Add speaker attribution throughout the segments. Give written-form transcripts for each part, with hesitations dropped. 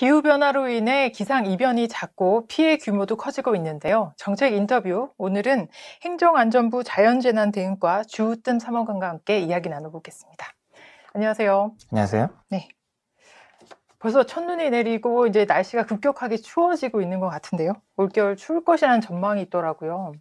Speaker 1: 기후변화로 인해 기상이변이 잦고 피해 규모도 커지고 있는데요. 정책 인터뷰, 오늘은 행정안전부 자연재난대응과 주우뜸 사무관과 함께 이야기 나눠보겠습니다. 안녕하세요.
Speaker 2: 안녕하세요.
Speaker 1: 네. 벌써 첫눈이 내리고 이제 날씨가 급격하게 추워지고 있는 것 같은데요. 올겨울 추울 것이라는 전망이 있더라고요.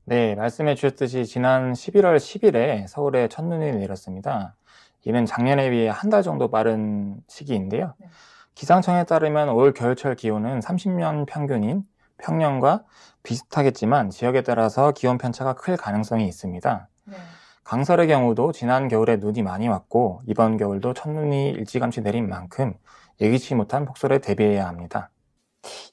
Speaker 2: 네, 말씀해 주셨듯이 지난 11월 10일에 서울에 첫눈이 내렸습니다. 이는 작년에 비해 한 달 정도 빠른 시기인데요.
Speaker 1: 네.
Speaker 2: 기상청에 따르면 올 겨울철 기온은 30년 평균인 평년과 비슷하겠지만 지역에 따라서 기온 편차가 클 가능성이 있습니다.
Speaker 1: 네.
Speaker 2: 강설의 경우도 지난 겨울에 눈이 많이 왔고 이번 겨울도 첫눈이 일찌감치 내린 만큼 예기치 못한 폭설에 대비해야 합니다.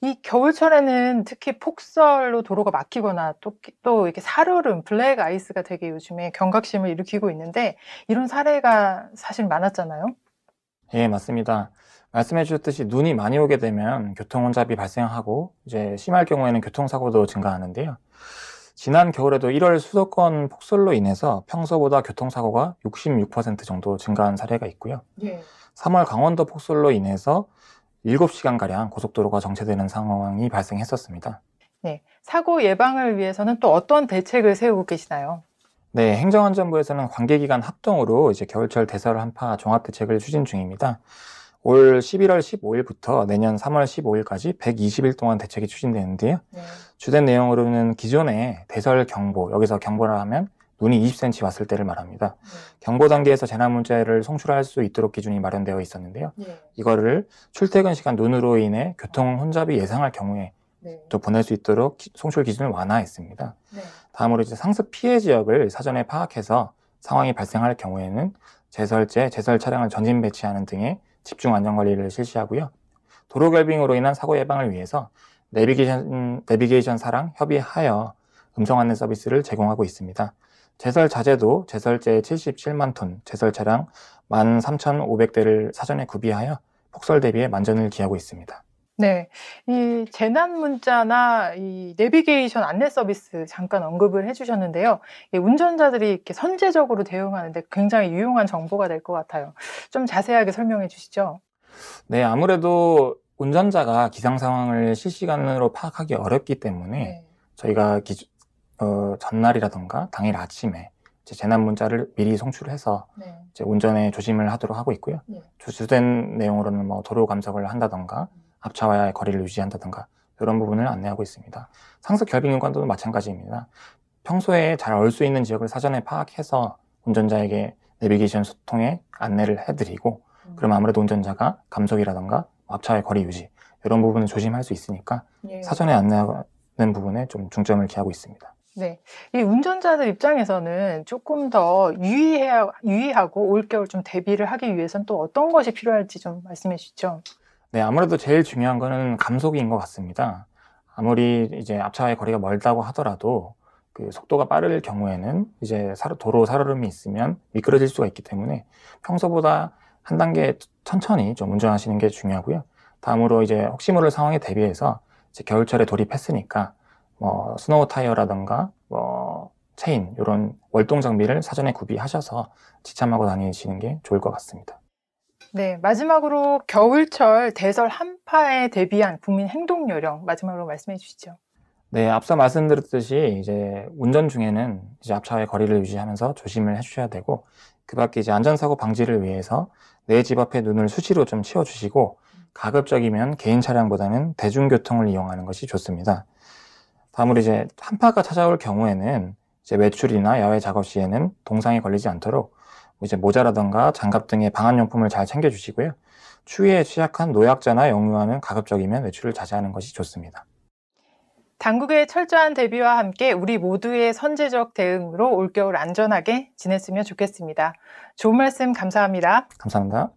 Speaker 1: 이 겨울철에는 특히 폭설로 도로가 막히거나 또 이렇게 살얼음, 블랙 아이스가 되게 요즘에 경각심을 일으키고 있는데 이런 사례가 사실 많았잖아요.
Speaker 2: 예, 맞습니다. 말씀해 주셨듯이 눈이 많이 오게 되면 교통 혼잡이 발생하고 이제 심할 경우에는 교통사고도 증가하는데요. 지난 겨울에도 1월 수도권 폭설로 인해서 평소보다 교통사고가 66% 정도 증가한 사례가 있고요.
Speaker 1: 예.
Speaker 2: 3월 강원도 폭설로 인해서 7시간가량 고속도로가 정체되는 상황이 발생했었습니다.
Speaker 1: 네, 사고 예방을 위해서는 또 어떤 대책을 세우고 계시나요?
Speaker 2: 네, 행정안전부에서는 관계기관 합동으로 이제 겨울철 대설 한파 종합대책을 추진 중입니다. 올 11월 15일부터 내년 3월 15일까지 120일 동안 대책이 추진되는데요.
Speaker 1: 네.
Speaker 2: 주된 내용으로는 기존의 대설 경보, 여기서 경보라 하면 눈이 20cm 왔을 때를 말합니다. 경보 단계에서 재난 문자를 송출할 수 있도록 기준이 마련되어 있었는데요. 이거를 출퇴근 시간 눈으로 인해 교통 혼잡이 예상할 경우에 또 보낼 수 있도록 송출 기준을 완화했습니다. 다음으로 이제 상습 피해 지역을 사전에 파악해서 상황이 발생할 경우에는 제설제, 제설 차량을 전진 배치하는 등의 집중 안전 관리를 실시하고요. 도로 결빙으로 인한 사고 예방을 위해서 내비게이션사랑 협의하여 음성 안내 서비스를 제공하고 있습니다. 제설 자재도 제설제 77만 톤, 제설 차량 13,500대를 사전에 구비하여 폭설 대비에 만전을 기하고 있습니다.
Speaker 1: 네, 이 재난 문자나 이 내비게이션 안내 서비스 잠깐 언급을 해주셨는데요. 운전자들이 이렇게 선제적으로 대응하는데 굉장히 유용한 정보가 될 것 같아요. 좀 자세하게 설명해 주시죠.
Speaker 2: 네, 아무래도 운전자가 기상 상황을 실시간으로 파악하기 어렵기 때문에 저희가 전날이라던가 당일 아침에 이제 재난 문자를 미리 송출해서 이제 운전에 조심을 하도록 하고 있고요. 주된 내용으로는 뭐 도로 감속을 한다던가 앞차와의 거리를 유지한다던가 이런 부분을 안내하고 있습니다. 상습 결빙 구간도 마찬가지입니다. 평소에 잘 올 수 있는 지역을 사전에 파악해서 운전자에게 내비게이션 소통에 안내를 해드리고 그럼 아무래도 운전자가 감속이라던가 앞차와의 거리 유지 이런 부분을 조심할 수 있으니까 사전에 안내하는 부분에 좀 중점을 기하고 있습니다.
Speaker 1: 네, 이 운전자들 입장에서는 조금 더 유의하고 올겨울 좀 대비를 하기 위해서는 또 어떤 것이 필요할지 좀 말씀해 주시죠.
Speaker 2: 네, 아무래도 제일 중요한 거는 감속인 것 같습니다. 아무리 이제 앞차와의 거리가 멀다고 하더라도 그 속도가 빠를 경우에는 이제 도로 살얼음이 있으면 미끄러질 수가 있기 때문에 평소보다 한 단계 천천히 좀 운전하시는 게 중요하고요. 다음으로 이제 혹시 모를 상황에 대비해서 이제 겨울철에 돌입했으니까 뭐 스노우 타이어라든가 뭐 체인 이런 월동 장비를 사전에 구비하셔서 지참하고 다니시는 게 좋을 것 같습니다.
Speaker 1: 네, 마지막으로 겨울철 대설 한파에 대비한 국민 행동 요령 마지막으로 말씀해 주시죠.
Speaker 2: 네, 앞서 말씀드렸듯이 이제 운전 중에는 이제 앞차와의 거리를 유지하면서 조심을 해주셔야 되고 그 밖에 이제 안전사고 방지를 위해서 내 집 앞에 눈을 수시로 좀 치워주시고 가급적이면 개인 차량보다는 대중교통을 이용하는 것이 좋습니다. 다음으로 이제 한파가 찾아올 경우에는 이제 외출이나 야외 작업 시에는 동상에 걸리지 않도록 이제 모자라던가 장갑 등의 방한용품을 잘 챙겨주시고요. 추위에 취약한 노약자나 영유아는 가급적이면 외출을 자제하는 것이 좋습니다.
Speaker 1: 당국의 철저한 대비와 함께 우리 모두의 선제적 대응으로 올겨울 안전하게 지냈으면 좋겠습니다. 좋은 말씀 감사합니다.
Speaker 2: 감사합니다.